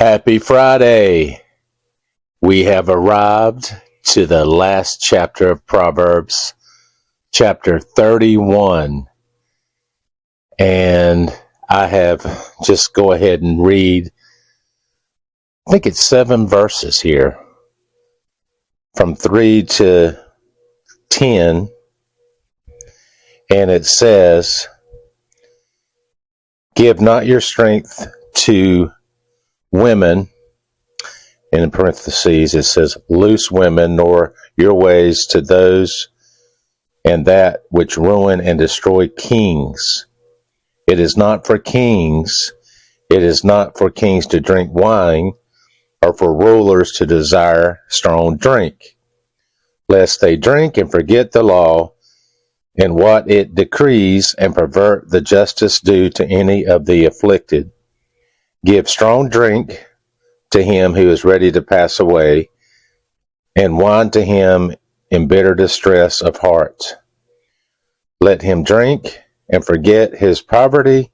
Happy Friday. We have arrived to the last chapter of Proverbs, chapter 31. And I have just go ahead and read, I think it's 7 verses here, from 3 to 10. And it says, "Give not your strength to women," and in parentheses it says, "loose women, nor your ways to those and that which ruin and destroy kings. It is not for kings to drink wine, or for rulers to desire strong drink, lest they drink and forget the law and what it decrees, and pervert the justice due to any of the afflicted. Give strong drink to him who is ready to pass away, and wine to him in bitter distress of heart. Let him drink and forget his poverty,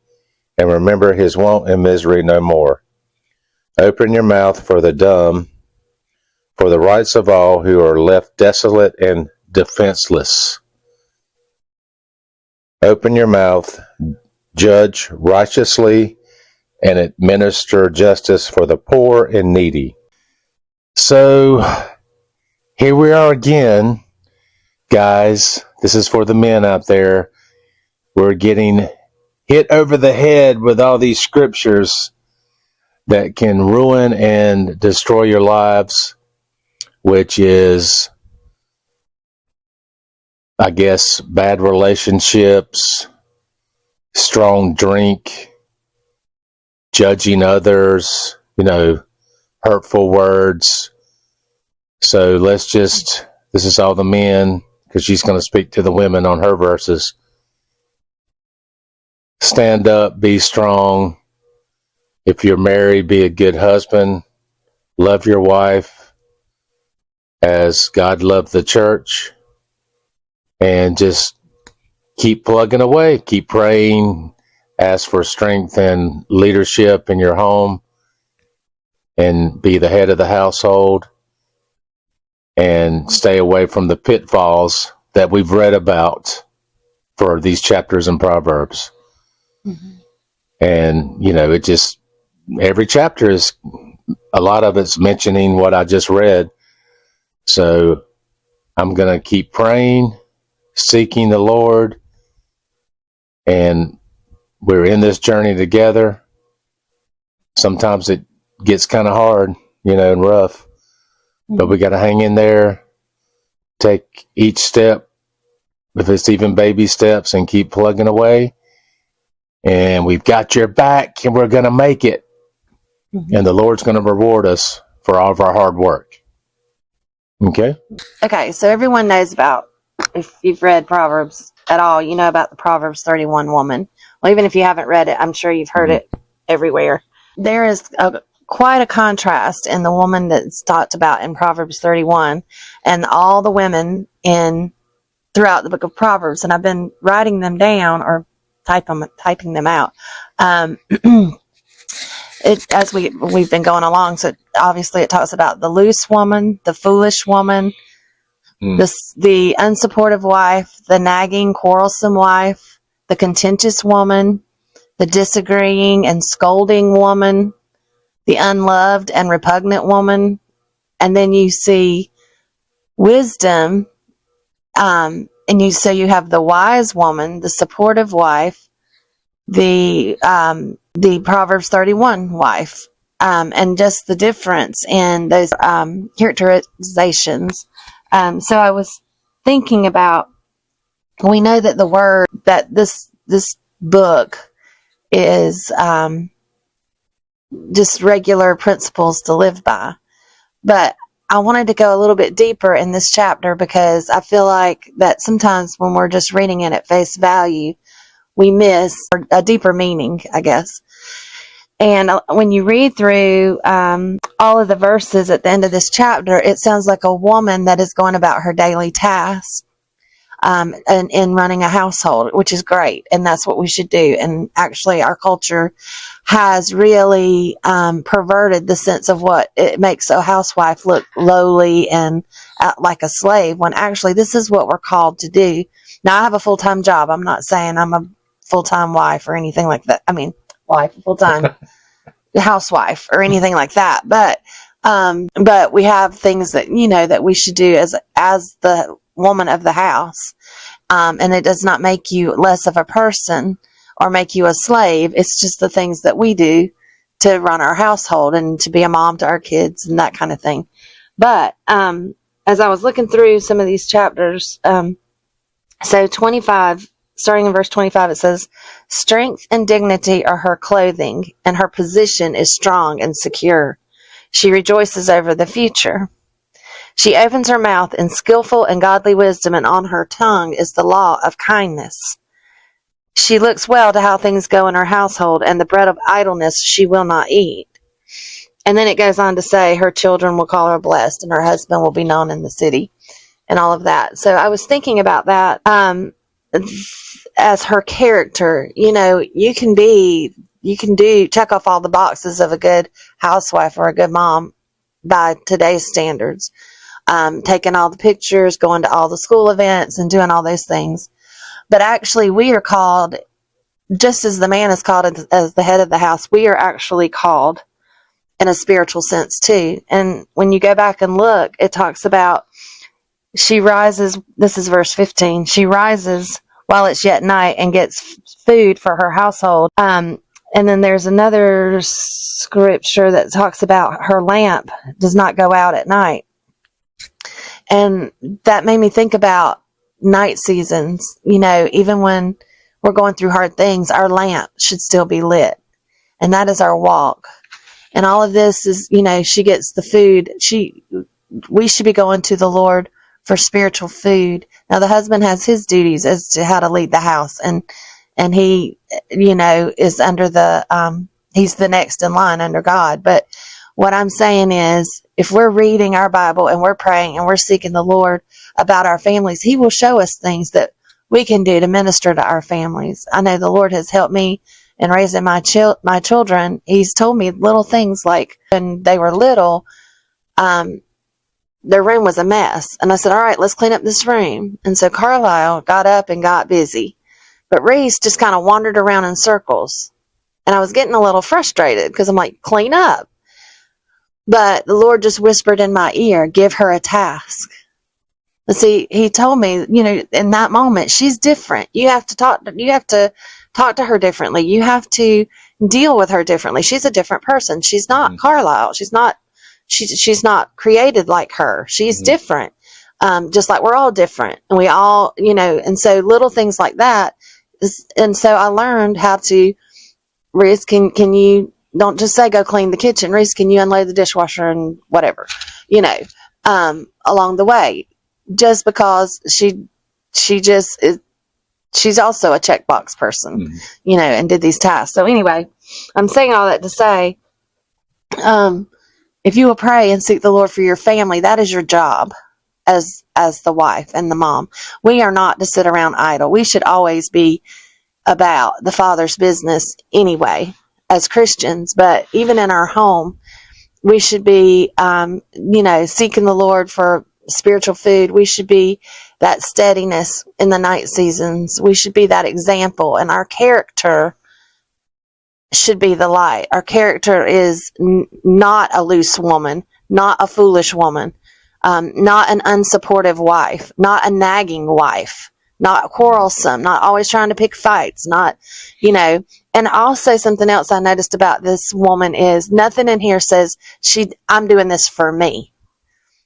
and remember his want and misery no more. Open your mouth for the dumb, for the rights of all who are left desolate and defenseless. Open your mouth, judge righteously, and administer justice for the poor and needy." So, here we are again, guys. This is for the men out there. We're getting hit over the head with all these scriptures that can ruin and destroy your lives, which is, I guess, bad relationships, strong drink, judging others, hurtful words. So this is all the men, because she's going to speak to the women on her verses. Stand up, be strong. If you're married, be a good husband. Love your wife as God loved the church. And just keep plugging away, keep praying, ask for strength and leadership in your home, and be the head of the household, and stay away from the pitfalls that we've read about for these chapters in Proverbs. Mm-hmm. And, every chapter is, a lot of it's mentioning what I just read. So I'm going to keep praying, seeking the Lord, and we're in this journey together. Sometimes it gets kind of hard, and rough, but we got to hang in there, take each step, if it's even baby steps, and keep plugging away. And we've got your back, and we're going to make it. Mm-hmm. And the Lord's going to reward us for all of our hard work. Okay? Okay, so everyone knows about, if you've read Proverbs at all, you know about the Proverbs 31 woman. Well, even if you haven't read it, I'm sure you've heard it everywhere. There is quite a contrast in the woman that's talked about in Proverbs 31 and all the women throughout the book of Proverbs. And I've been writing them down or typing them out. As we've been going along. So obviously it talks about the loose woman, the foolish woman, the unsupportive wife, the nagging, quarrelsome wife, the contentious woman, the disagreeing and scolding woman, the unloved and repugnant woman. And then you see wisdom, so you have the wise woman, the supportive wife, the Proverbs 31 wife, and just the difference in those characterizations. So I was thinking about, we know that the word, that this book is just regular principles to live by. But I wanted to go a little bit deeper in this chapter, because I feel like that sometimes when we're just reading it at face value, we miss a deeper meaning, I guess. And when you read through all of the verses at the end of this chapter, it sounds like a woman that is going about her daily tasks. in running a household, which is great. And that's what we should do. And actually our culture has really, perverted the sense of what it makes a housewife look lowly and like a slave, when actually this is what we're called to do. Now I have a full-time job. I'm not saying I'm a full-time wife or anything like that. I mean, wife, full-time housewife or anything like that. But we have things that, that we should do as the woman of the house. And it does not make you less of a person or make you a slave. It's just the things that we do to run our household and to be a mom to our kids and that kind of thing. But, as I was looking through some of these chapters, so 25, starting in verse 25, it says, strength and dignity are her clothing, and her position is strong and secure. She rejoices over the future. She opens her mouth in skillful and godly wisdom, and on her tongue is the law of kindness. She looks well to how things go in her household, and the bread of idleness she will not eat. And then it goes on to say her children will call her blessed, and her husband will be known in the city, and all of that. So I was thinking about that as her character. You can check off all the boxes of a good housewife or a good mom by today's standards. Taking all the pictures, going to all the school events, and doing all those things. But actually, we are called, just as the man is called as the head of the house, we are actually called in a spiritual sense too. And when you go back and look, it talks about she rises, this is verse 15, she rises while it's yet night and gets food for her household. And then there's another scripture that talks about her lamp does not go out at night. And that made me think about night seasons. Even when we're going through hard things, our lamp should still be lit. And that is our walk. And all of this is, she gets the food. We should be going to the Lord for spiritual food. Now the husband has his duties as to how to lead the house. And he, is under he's the next in line under God. But what I'm saying is, if we're reading our Bible and we're praying and we're seeking the Lord about our families, He will show us things that we can do to minister to our families. I know the Lord has helped me in raising my children. He's told me little things like when they were little, their room was a mess. And I said, all right, let's clean up this room. And so Carlisle got up and got busy. But Reese just kind of wandered around in circles. And I was getting a little frustrated because I'm like, clean up. But the Lord just whispered in my ear, give her a task. And see, He told me, in that moment, she's different. You have to talk to her differently. You have to deal with her differently. She's a different person. She's not Carlisle. She's not created like her. She's different. Just like we're all different. And we all, and so little things like that. And so I learned how to, Reese, can you, don't just say go clean the kitchen. Reese, can you unload the dishwasher and whatever, along the way. Just because she's also a checkbox person, and did these tasks. So anyway, I'm saying all that to say, if you will pray and seek the Lord for your family, that is your job as the wife and the mom. We are not to sit around idle. We should always be about the Father's business anyway, as Christians. But even in our home, we should be, seeking the Lord for spiritual food. We should be that steadiness in the night seasons. We should be that example, and our character should be the light. Our character is not a loose woman, not a foolish woman, not an unsupportive wife, not a nagging wife, not quarrelsome, not always trying to pick fights, not, and also something else I noticed about this woman is nothing in here says I'm doing this for me.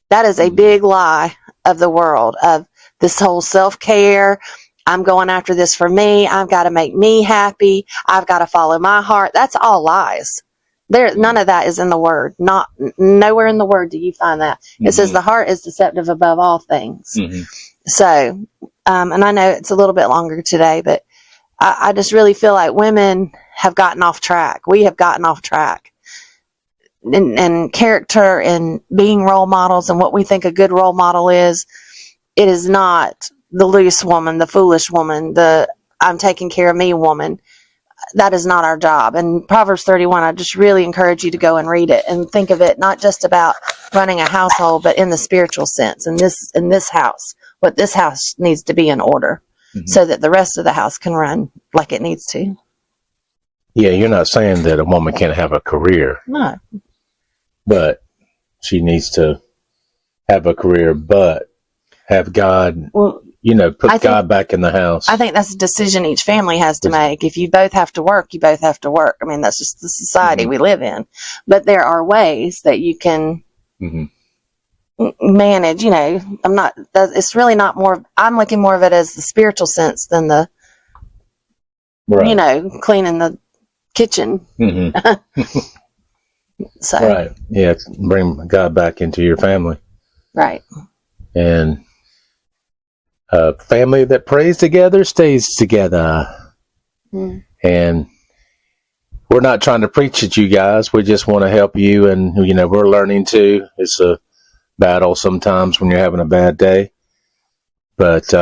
That is a big lie of the world, of this whole self-care. I'm going after this for me. I've got to make me happy. I've got to follow my heart. That's all lies. None of that is in the Word. Nowhere in the Word do you find that. It says the heart is deceptive above all things. So, and I know it's a little bit longer today, but I just really feel like women have gotten off track. We have gotten off track. And character and being role models and what we think a good role model is, it is not the loose woman, the foolish woman, the I'm taking care of me woman. That is not our job. And Proverbs 31, I just really encourage you to go and read it and think of it not just about running a household, but in the spiritual sense. In this house, what this house needs to be in order, so that the rest of the house can run like it needs to. Yeah, you're not saying that a woman can't have a career. No. But she needs to have a career, but have God, put God back in the house. I think that's a decision each family has to make. If you both have to work, you both have to work. I mean, that's just the society we live in. But there are ways that you can manage, it's really not more, I'm looking more of it as the spiritual sense than the, cleaning the kitchen. So. Right. Yeah. Bring God back into your family. Right. And a family that prays together stays together. And we're not trying to preach at you guys. We just want to help you. And, we're learning too. It's a battle sometimes when you're having a bad day. But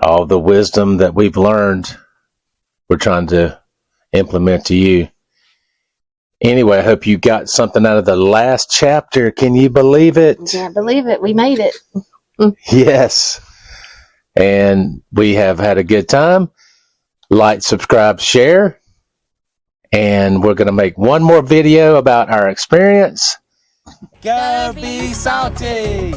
all the wisdom that we've learned, we're trying to implement to you. Anyway, I hope you got something out of the last chapter. Can you believe it? Can't believe it. We made it. Yes. And we have had a good time. Like, subscribe, share. And we're going to make one more video about our experience. Gotta be salty.